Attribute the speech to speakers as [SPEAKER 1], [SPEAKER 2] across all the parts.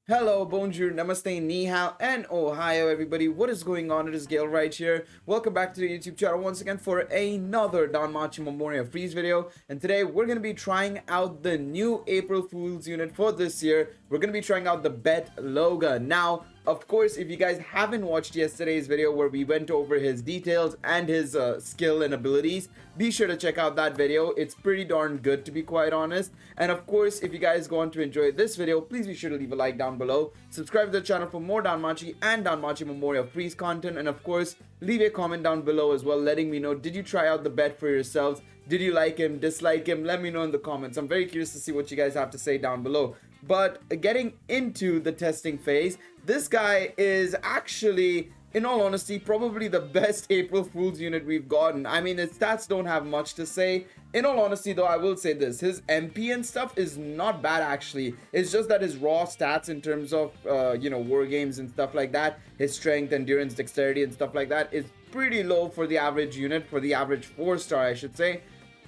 [SPEAKER 1] Hello, bonjour, namaste, ni hao, and ohio, everybody. What is going on? It is Gale right here. Welcome back to the YouTube channel once again for another Danmachi Memoria Freese video. And today we're going to be trying out the new April Fool's unit for this year. We're going to be trying out the Bete Loga. Now, of course, if you guys haven't watched yesterday's video where we went over his details and his skill and abilities, be sure to check out that video. It's pretty darn good, to be quite honest. And of course, if you guys want to enjoy this video, please be sure to leave a like down below. Subscribe to the channel for more Danmachi and Danmachi Memoria Freeze content. And of course, leave a comment down below as well, letting me know, did you try out the Bete for yourselves? Did you like him, dislike him? Let me know in the comments. I'm very curious to see what you guys have to say down below. But getting into the testing phase, this guy is actually, in all honesty, probably the best April Fool's unit we've gotten. I mean, his stats don't have much to say. In all honesty, though, I will say this. His MP and stuff is not bad, actually. It's just that his raw stats in terms of, war games and stuff like that, his strength, endurance, dexterity, and stuff like that is pretty low for the average unit, for the average 4-star, I should say.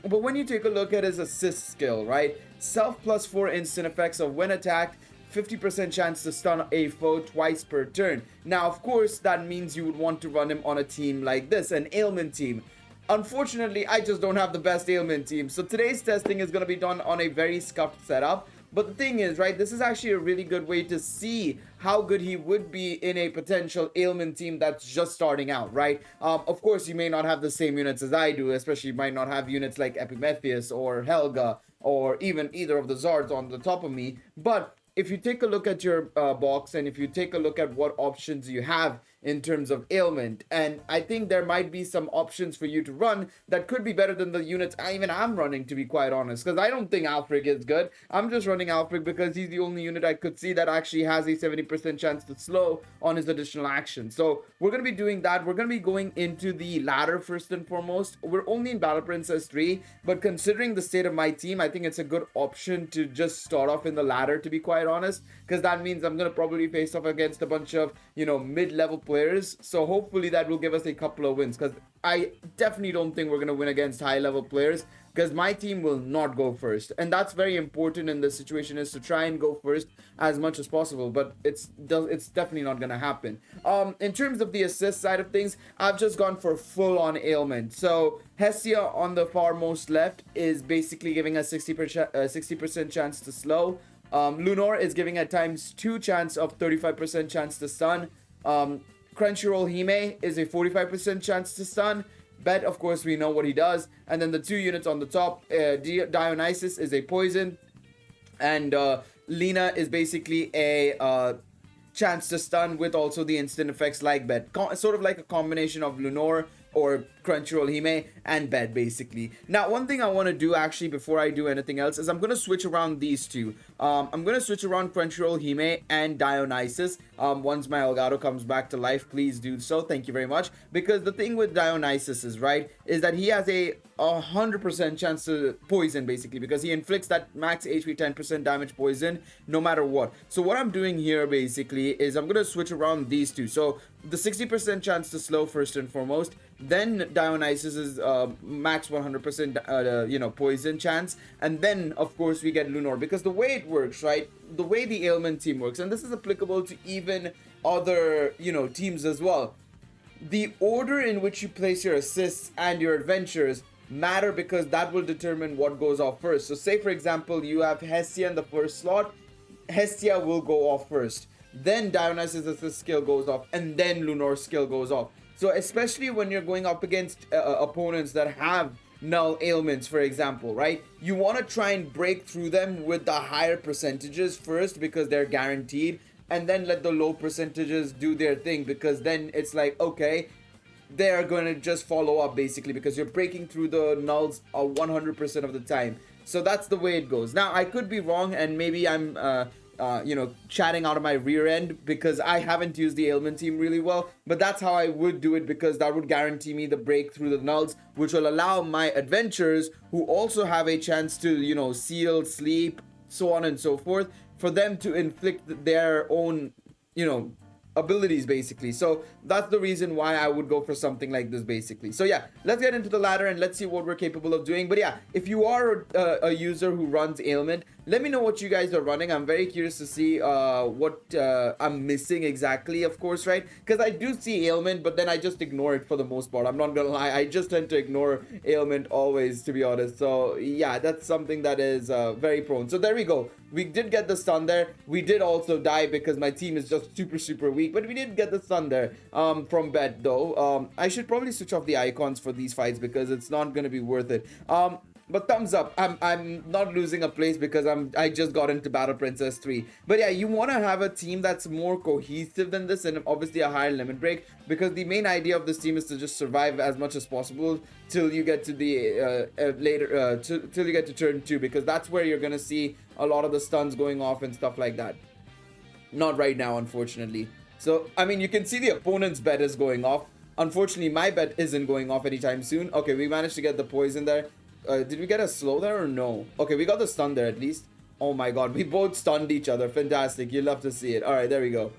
[SPEAKER 1] But when you take a look at his assist skill, right? Self +4 instant effects of when attacked, 50% chance to stun a foe twice per turn. Now, of course, that means you would want to run him on a team like this, an ailment team. Unfortunately, I just don't have the best ailment team. So today's testing is going to be done on a very scuffed setup. But the thing is, right, this is actually a really good way to see how good he would be in a potential ailment team that's just starting out, right? Of course, you may not have the same units as I do, especially you might not have units like Epimetheus or Helga or even either of the Zards on the top of me. But if you take a look at your box and if you take a look at what options you have in terms of ailment, and I think there might be some options for you to run that could be better than the units I'm running, to be quite honest, because I don't think Alfred is good. I'm just running Alfred because he's the only unit I could see that actually has a 70% chance to slow on his additional action. So we're going to be doing that. We're going to be going into the ladder first and foremost. We're only in Battle Princess 3, but considering the state of my team, I think it's a good option to just start off in the ladder, to be quite honest, because that means I'm going to probably face off against a bunch of, mid-level players. So hopefully that will give us a couple of wins, because I definitely don't think we're going to win against high-level players, because my team will not go first, and that's very important in this situation, is to try and go first as much as possible, but it's definitely not going to happen. In terms of the assist side of things, I've just gone for full-on ailment. So Hestia on the far most left is basically giving a 60% chance to slow. Lunar is giving a ×2 chance of 35% chance to stun. Crunchyroll Hime is a 45% chance to stun. Bete, of course, we know what he does. And then the two units on the top, Dionysus is a poison. And Lena is basically a chance to stun with also the instant effects like Bete. Sort of like a combination of Lunar or Crunchyroll Hime and Bete, basically. Now, one thing I want to do actually before I do anything else is I'm going to switch around these two. I'm going to switch around Crunchyroll Hime and Dionysus. Once my Elgato comes back to life, please do so. Thank you very much. Because the thing with Dionysus is that he has a 100% chance to poison, basically, because he inflicts that max HP 10% damage poison no matter what. So what I'm doing here basically is I'm going to switch around these two. So the 60% chance to slow first and foremost, then Dionysus is max 100% poison chance, and then of course we get Lunar, because the way it works, right, the way the ailment team works, and this is applicable to even other teams as well, the order in which you place your assists and your adventures matter, because that will determine what goes off first. So say for example you have Hestia in the first slot, Hestia will go off first, then Dionysus' assist skill goes off, and then Lunar's skill goes off. So especially when you're going up against opponents that have null ailments, for example, right? You want to try and break through them with the higher percentages first, because they're guaranteed, and then let the low percentages do their thing, because then it's like, okay, they're going to just follow up, basically, because you're breaking through the nulls 100% of the time. So that's the way it goes. Now, I could be wrong, and maybe I'm chatting out of my rear end, because I haven't used the ailment team really well, but that's how I would do it, because that would guarantee me the break through the nulls, which will allow my adventurers, who also have a chance to seal, sleep, so on and so forth, for them to inflict their own abilities, basically. So that's the reason why I would go for something like this, basically. So yeah, let's get into the ladder and let's see what we're capable of doing. But yeah, if you are a user who runs ailment, Let me know what you guys are running. I'm very curious to see what I'm missing exactly, of course, right? Because I do see ailment, but then I just ignore it for the most part. I'm not gonna lie, I just tend to ignore ailment always, to be honest. So yeah, that's something that is very prone. So there we go. We did get the stun there. We did also die because my team is just super weak, but we did get the stun there from Bete though. I should probably switch off the icons for these fights because it's not gonna be worth it. But thumbs up, I'm not losing a place because I just got into Battle Princess 3. But yeah, you want to have a team that's more cohesive than this, and obviously a higher limit break, because the main idea of this team is to just survive as much as possible till you get to the till you get to turn 2, because that's where you're gonna see a lot of the stuns going off and stuff like that. Not right now, unfortunately. So I mean, you can see the opponent's bet is going off. Unfortunately, my bet isn't going off anytime soon. Okay, we managed to get the poison there. Did we get a slow there or no? Okay, we got the stun there at least. Oh my god, we both stunned each other. Fantastic. You love to see it. All right, there we go.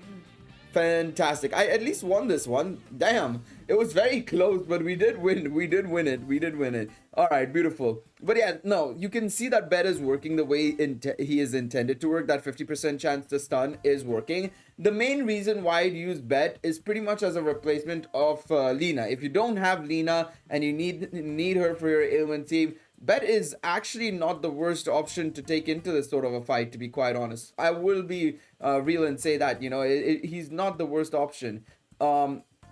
[SPEAKER 1] Fantastic. I at least won this one. Damn, it was very close, but we did win. We did win it. We did win it. All right, beautiful. But yeah, no, you can see that Bete is working the way he is intended to work. That 50% chance to stun is working. The main reason why I'd use Bete is pretty much as a replacement of Lina. If you don't have Lina and you need her for your ailment team, Bete is actually not the worst option to take into this sort of a fight, to be quite honest. I will be real and say that, you know, he's not the worst option.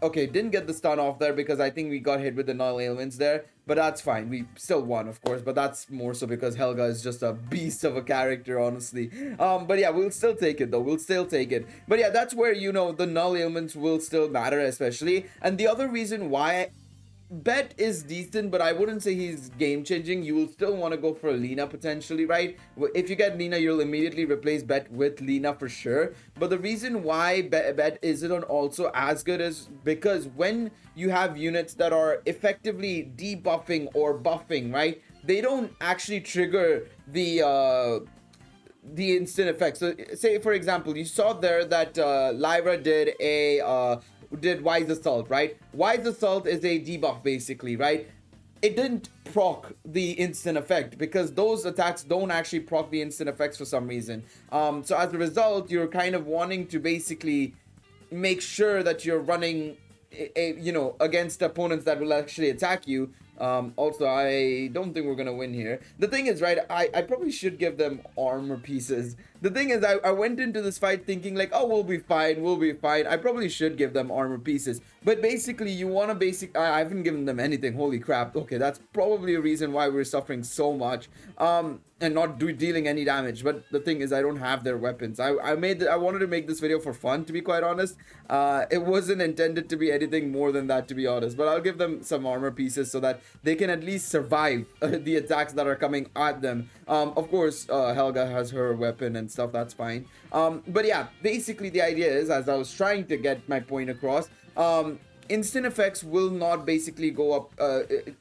[SPEAKER 1] Okay, didn't get the stun off there because I think we got hit with the null ailments there, but that's fine. We still won, of course, but that's more so because Helga is just a beast of a character, honestly. But yeah, we'll still take it though. We'll still take it. But yeah, that's where, you know, the null ailments will still matter, especially. And the other reason why Bete is decent, but I wouldn't say he's game-changing. You will still want to go for Lina potentially, right? If you get Lina, you'll immediately replace Bete with Lina for sure. But the reason why Bete isn't also as good is because when you have units that are effectively debuffing or buffing, right? They don't actually trigger the instant effect. So say for example, you saw there that Lyra did Wise Assault, right? Wise Assault is a debuff basically, right? It didn't proc the instant effect because those attacks don't actually proc the instant effects for some reason. So as a result, you're kind of wanting to basically make sure that you're running you know, against opponents that will actually attack you. Also, I don't think we're gonna win here. The thing is, right, I probably should give them armor pieces. The thing is, I went into this fight thinking like, oh, we'll be fine, we'll be fine. I probably should give them armor pieces. But basically, you want to I haven't given them anything. Holy crap. Okay, that's probably a reason why we're suffering so much. And not dealing any damage. But the thing is, I don't have their weapons. I wanted to make this video for fun, to be quite honest. It wasn't intended to be anything more than that, to be honest. But I'll give them some armor pieces so that they can at least survive the attacks that are coming at them. Of course, Helga has her weapon and stuff. That's fine. But yeah, basically the idea is, as I was trying to get my point across, instant effects will not basically go up.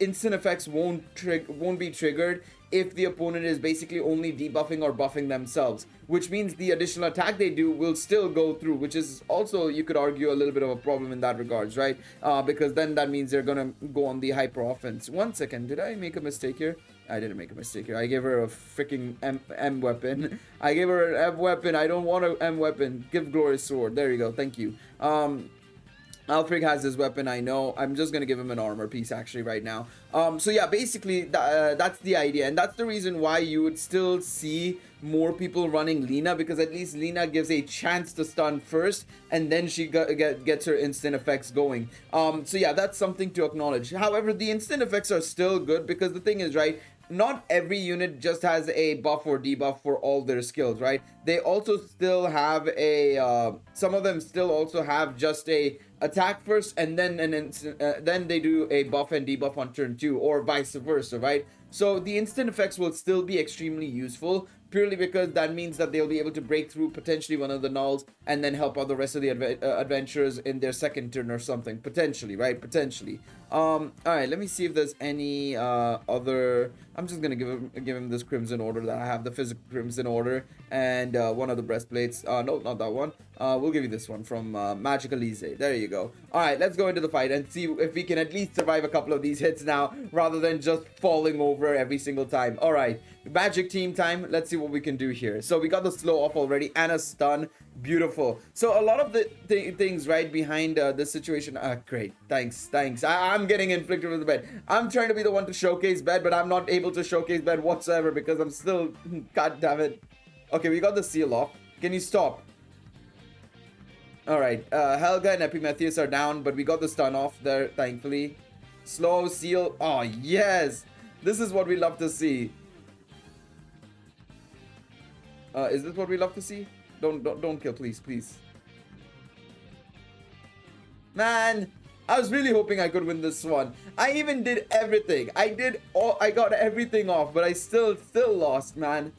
[SPEAKER 1] Instant effects won't be triggered if the opponent is basically only debuffing or buffing themselves, which means the additional attack they do will still go through, which is also, you could argue, a little bit of a problem in that regards, right? Because then that means they're gonna go on the hyper offense. 1 second, did I make a mistake here? I didn't make a mistake here. I gave her a freaking M weapon. I gave her an M weapon. I don't want an M weapon. Give Glorious Sword. There you go. Thank you. Alfred has his weapon, I know. I'm just gonna give him an armor piece actually right now. So yeah, basically that's the idea, and that's the reason why you would still see more people running Lina, because at least Lina gives a chance to stun first, and then she gets her instant effects going. So yeah, that's something to acknowledge. However, the instant effects are still good because the thing is, right, not every unit just has a buff or debuff for all their skills, right? They also still have a some of them still also have just a attack first and then then they do a buff and debuff on turn 2, or vice versa, right? So the instant effects will still be extremely useful, purely because that means that they'll be able to break through potentially one of the nulls and then help out the rest of the adventurers in their second turn or something, potentially, right? Potentially. All right, let me see if there's any other. I'm just gonna give him this Crimson Order that I have, the physical Crimson Order, and one of the breastplates. No, not that one. We'll give you this one from Magic Elise. There you go. All right, let's go into the fight and see if we can at least survive a couple of these hits now, rather than just falling over every single time. All right, magic team time. Let's see what we can do here. So we got the slow off already and a stun. Beautiful. So a lot of the things right behind this situation. Great. Thanks. I'm getting inflicted with the bed. I'm trying to be the one to showcase bed, but I'm not able to showcase bed whatsoever because I'm still, god damn it. Okay, we got the seal off. Can you stop? All right, Helga and Epimetheus are down, but we got the stun off there, thankfully. Slow seal. Oh, yes. This is what we love to see. Is this what we love to see? Don't kill, please. Man, I was really hoping I could win this one. I even did everything. I got everything off, but I still lost, man.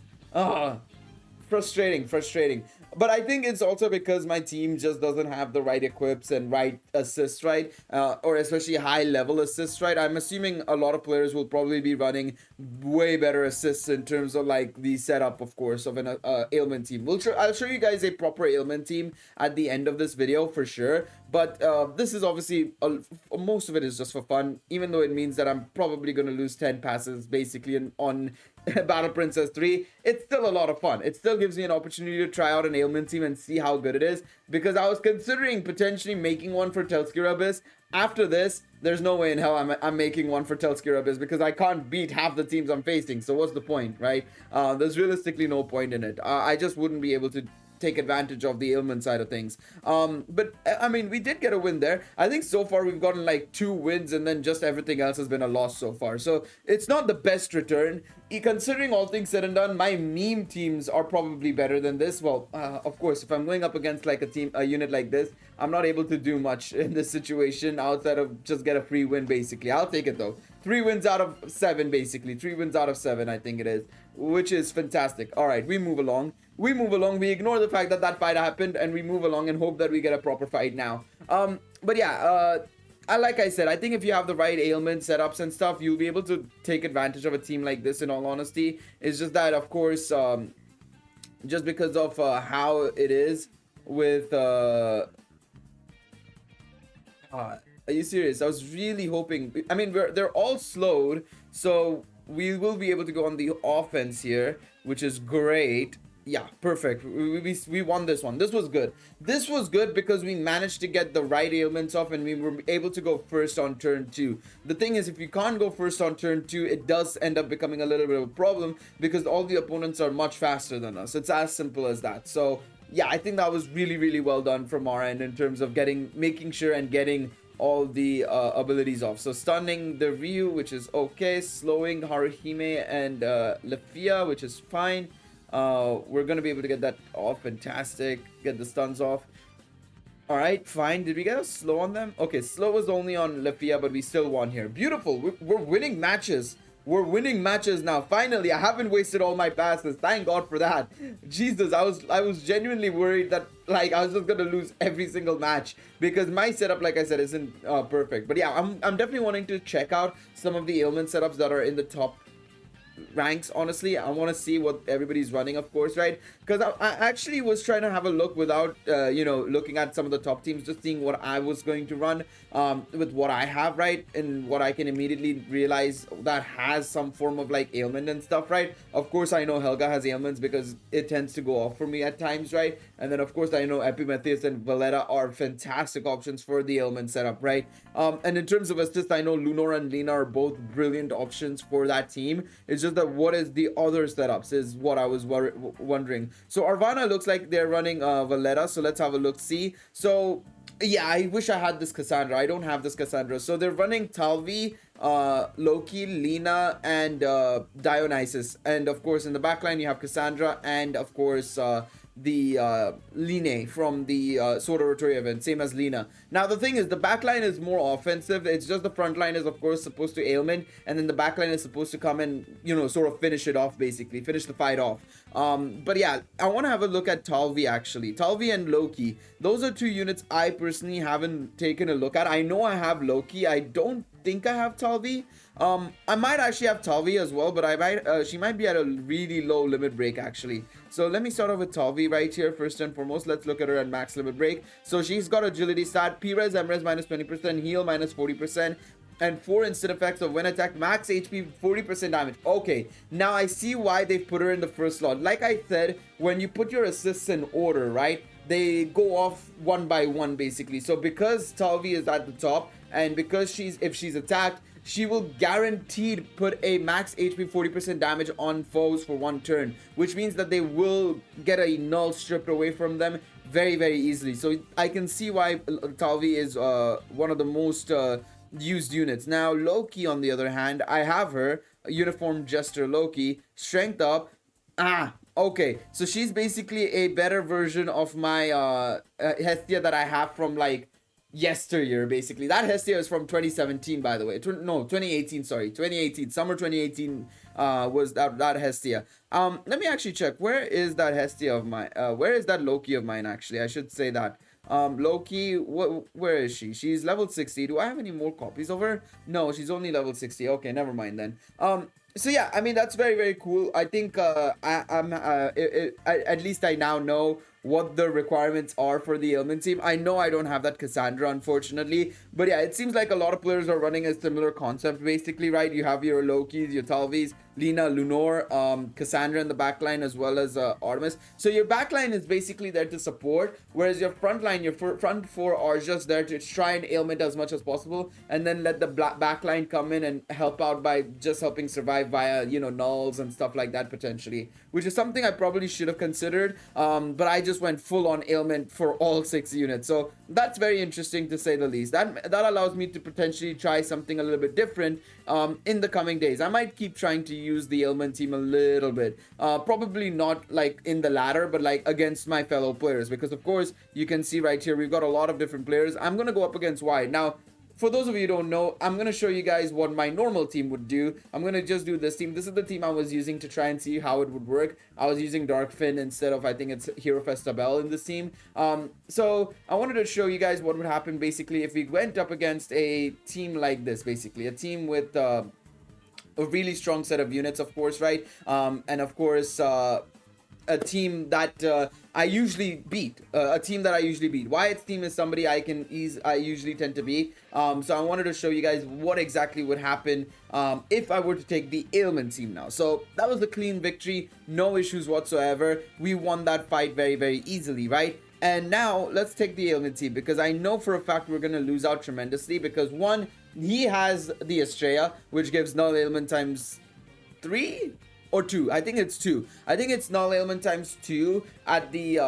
[SPEAKER 1] Frustrating. But I think it's also because my team just doesn't have the right equips and right assists, right? Or especially high level assists, right? I'm assuming a lot of players will probably be running way better assists in terms of like the setup, of course, of an ailment team. I'll show you guys a proper ailment team at the end of this video for sure. But this is obviously, most of it is just for fun, even though it means that I'm probably going to lose 10 passes basically on Battle Princess 3. It's still a lot of fun. It still gives me an opportunity to try out an ailment team and see how good it is, because I was considering potentially making one for Telskir Abyss. After this, there's no way in hell I'm making one for Telskir Abyss because I can't beat half the teams I'm facing. So what's the point, right? There's realistically no point in it. I just wouldn't be able to take advantage of the ailment side of things. But I mean, we did get a win there. I think so far we've gotten like 2 wins and then just everything else has been a loss so far. So it's not the best return. Considering all things said and done, my meme teams are probably better than this. Well, of course, if I'm going up against like a unit like this, I'm not able to do much in this situation outside of just get a free win basically. I'll take it though. 3 wins out of 7 basically. 3 wins out of 7 I think it is, which is fantastic. All right, we move along. We ignore the fact that fight happened and we move along and hope that we get a proper fight now. But yeah, like I said, I think if you have the right ailment setups and stuff, you'll be able to take advantage of a team like this, in all honesty. It's just that, of course, just because of how it is with... are you serious? I was really hoping... I mean, they're all slowed, so we will be able to go on the offense here, which is great. Yeah, perfect. We won this one. This was good. This was good because we managed to get the right ailments off and we were able to go first on turn 2. The thing is, if you can't go first on turn 2, it does end up becoming a little bit of a problem because all the opponents are much faster than us. It's as simple as that. So yeah, I think that was really well done from our end in terms of making sure and getting all the abilities off. So stunning the Ryu, which is okay. Slowing Haruhime and Lefia, which is fine. We're gonna be able to get that off. Fantastic. Get the stuns off. All right, fine. Did we get a slow on them? Okay, slow was only on Lefia, but we still won here. Beautiful. We're winning matches. We're winning matches now. Finally, I haven't wasted all my passes. Thank God for that. Jesus, I was genuinely worried that like I was just gonna lose every single match because my setup, like I said, isn't perfect. But yeah, I'm definitely wanting to check out some of the ailment setups that are in the top ranks. Honestly, I want to see what everybody's running, of course, right? Because I actually was trying to have a look without looking at some of the top teams, just seeing what I was going to run with what I have, right? And what I can immediately realize that has some form of like ailment and stuff, right? Of course, I know Helga has ailments because it tends to go off for me at times, right? And then of course I know Epimetheus and Valletta are fantastic options for the ailment setup, right? And in terms of assist, I know Lunor and Lena are both brilliant options for that team. It's just that what is the other setups is what I was wondering. So Arvana looks like they're running Valletta, so let's have a look see. So yeah, I wish I had this Cassandra. I don't have this Cassandra. So they're running Talvi, Loki, Lena, and Dionysus. And of course in the backline you have Cassandra and of course the Line from the Sword Oratory event, same as Lena. Now the thing is, the backline is more offensive. It's just the front line is of course supposed to ailment, and then the backline is supposed to come and sort of finish it off, basically finish the fight off. But yeah, I want to have a look at Talvi actually. Talvi and Loki, those are 2 units I personally haven't taken a look at. I know I have Loki. I don't think I have Talvi. I might actually have Talvi as well, but she might be at a really low limit break actually. So let me start off with Talvi right here. First and foremost, let's look at her at max limit break. So she's got agility stat, P-res, M-res minus 20%, heal minus 40%, and 4 instant effects of when attacked, max HP, 40% damage. Okay, now I see why they put her in the first slot. Like I said, when you put your assists in order, right, they go off one by one basically. So because Talvi is at the top, and because if she's attacked, she will guaranteed put a max HP 40% damage on foes for one turn, which means that they will get a null stripped away from them very, very easily. So I can see why Talvi is one of the most used units. Now Loki, on the other hand, I have her, Uniform Jester Loki, strength up. Okay, so she's basically a better version of my Hestia that I have from like yesteryear. Basically that Hestia is from 2017, by the way. No, 2018, sorry, 2018, summer 2018 was that Hestia. Let me actually check, where is that Hestia of mine, where is that Loki of mine? Actually, I should say that Loki, where is she? She's level 60. Do I have any more copies of her? No, she's only level 60. Okay, never mind then. So yeah, I mean, that's very, very cool. I think at least I now know what the requirements are for the ailment team. I know I don't have that Cassandra, unfortunately, but yeah, it seems like a lot of players are running a similar concept basically, right? You have your Lokis, your Talvis, Lina, Lunor, Cassandra in the backline, as well as Artemis. So your backline is basically there to support, whereas your frontline, your front four are just there to try and ailment as much as possible, and then let the backline come in and help out by just helping survive via, you know, nulls and stuff like that potentially, which is something I probably should have considered, but I just went full on ailment for all 6 units. So that's very interesting to say the least. That allows me to potentially try something a little bit different in the coming days. I might keep trying to use the ailment team a little bit, probably not like in the ladder, but like against my fellow players, because of course you can see right here we've got a lot of different players. I'm gonna go up against Wide. Now for those of you who don't know, I'm going to show you guys what my normal team would do. I'm going to just do this team. This is the team I was using to try and see how it would work. I was using Darkfin instead of, I think it's Hero Festabel in this team. So I wanted to show you guys what would happen basically if we went up against a team like this, basically. A team with a really strong set of units, of course, right? And of course, a team that I usually beat, Wyatt's team is somebody I usually tend to beat. So I wanted to show you guys what exactly would happen if I were to take the ailment team now. So that was a clean victory, no issues whatsoever. We won that fight very, very easily, right? And now let's take the ailment team, because I know for a fact we're going to lose out tremendously, because one, he has the Estrella, which gives null ailment times 3 or 2. I think it's 2. I think it's null ailment times 2 at the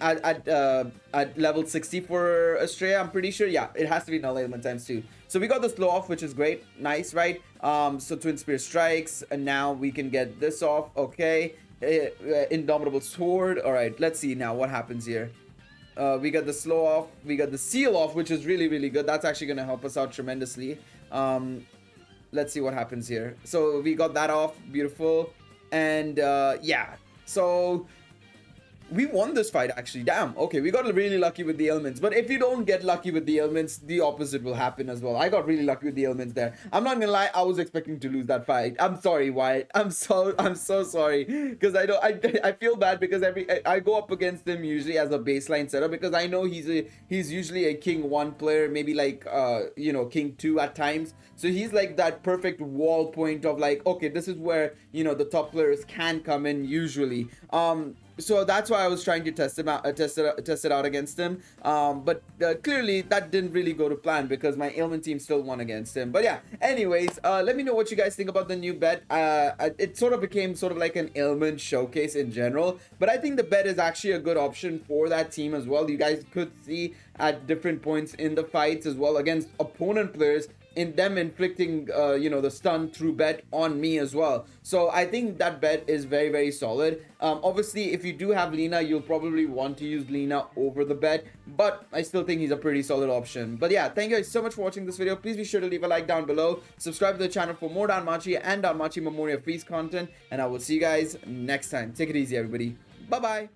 [SPEAKER 1] at level 60 for Estrella. I'm pretty sure. Yeah, it has to be null ailment times 2. So we got the slow off, which is great. Nice, right? So Twin Spear strikes, and now we can get this off. Okay. Indomitable sword. All right, let's see now what happens here. We got the slow off, we got the seal off, which is really, really good. That's actually going to help us out tremendously. Let's see what happens here. So we got that off, beautiful. And yeah, so we won this fight actually. Damn. Okay, we got really lucky with the elements. But if you don't get lucky with the elements, the opposite will happen as well. I got really lucky with the elements there. I'm not gonna lie, I was expecting to lose that fight. I'm sorry, Wyatt. I'm so sorry, because I feel bad, because I go up against him usually as a baseline setup, because I know he's usually a King 1 player, maybe like you know, King 2 at times. So he's like that perfect wall point of like, okay, this is where, you know, the top players can come in usually. So that's why I was trying to test it out against him. But clearly that didn't really go to plan, because my ailment team still won against him. But yeah, anyways, let me know what you guys think about the new bet. It sort of became sort of like an ailment showcase in general, but I think the bet is actually a good option for that team as well. You guys could see at different points in the fights as well against opponent players, in them inflicting you know, the stun through bet on me as well. So I think that bet is very, very solid. Obviously if you do have Lina, you'll probably want to use Lina over the bet, but I still think he's a pretty solid option. But yeah, thank you guys so much for watching this video. Please be sure to leave a like down below, subscribe to the channel for more Danmachi and Danmachi Memoria Freese content, and I will see you guys next time. Take it easy, everybody. Bye bye.